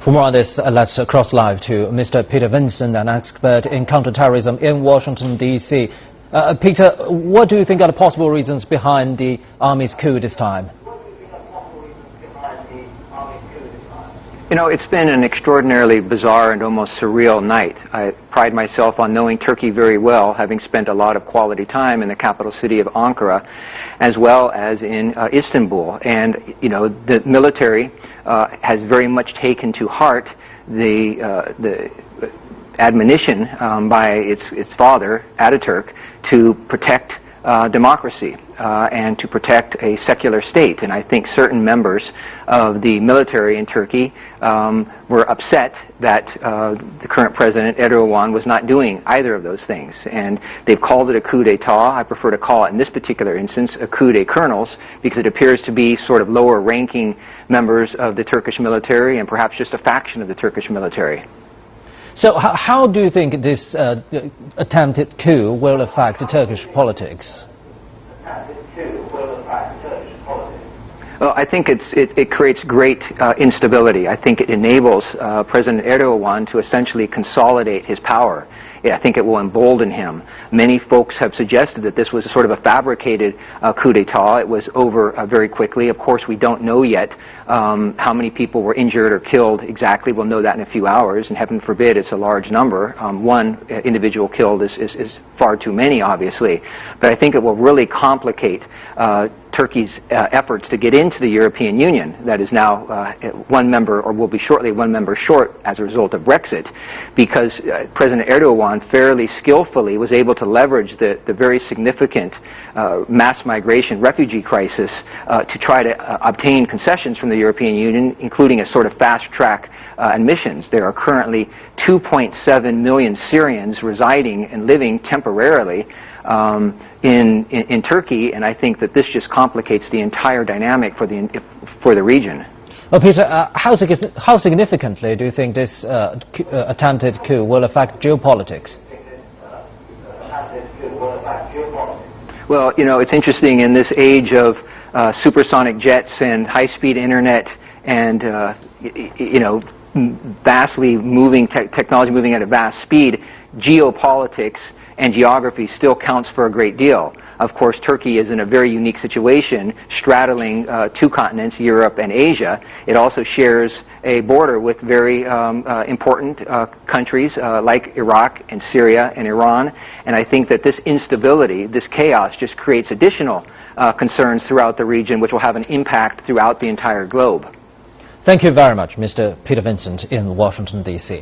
For more on this, let's cross live to Mr. Peter Vincent, an expert in counterterrorism in Washington, D.C. Peter, what do you think are the possible reasons behind the Army's coup this time? You know, it's been an extraordinarily bizarre and almost surreal night. I pride myself on knowing Turkey very well, having spent a lot of quality time in the capital city of Ankara, as well as in Istanbul. And, you know, the military has very much taken to heart the admonition by its father, Ataturk, to protect democracy and to protect a secular state. And I think certain members of the military in Turkey were upset that the current president, Erdogan, was not doing either of those things. And they've called it a coup d'etat. I prefer to call it, in this particular instance, a coup de colonels, because it appears to be sort of lower-ranking members of the Turkish military and perhaps just a faction of the Turkish military. So how do you think this attempted coup will affect the Turkish politics? Well, I think it creates great instability. I think it enables President Erdogan to essentially consolidate his power. I think it will embolden him. Many folks have suggested that this was a sort of a fabricated coup d'etat. It was over very quickly. Of course, we don't know yet how many people were injured or killed exactly. We'll know that in a few hours, and heaven forbid it's a large number. One individual killed is far too many, obviously. But I think it will really complicate Turkey's efforts to get into the European Union. That is now one member, or will be shortly one member short as a result of Brexit, because President Erdogan fairly skillfully was able to leverage the very significant mass migration refugee crisis to try to obtain concessions from the European Union, including a sort of fast-track admissions. There are currently 2.7 million Syrians residing and living temporarily in Turkey, and I think that this just complicates the entire dynamic for the region. Well, Peter, how significantly do you think this attempted coup will affect geopolitics? Well, you know, it's interesting in this age of supersonic jets and high-speed internet and you know, vastly moving technology moving at a vast speed, geopolitics and geography still counts for a great deal. Of course, Turkey is in a very unique situation, straddling two continents, Europe and Asia. It also shares a border with very important countries like Iraq and Syria and Iran. And I think that this instability, this chaos, just creates additional concerns throughout the region, which will have an impact throughout the entire globe. Thank you very much, Mr. Peter Vincent in Washington, D.C.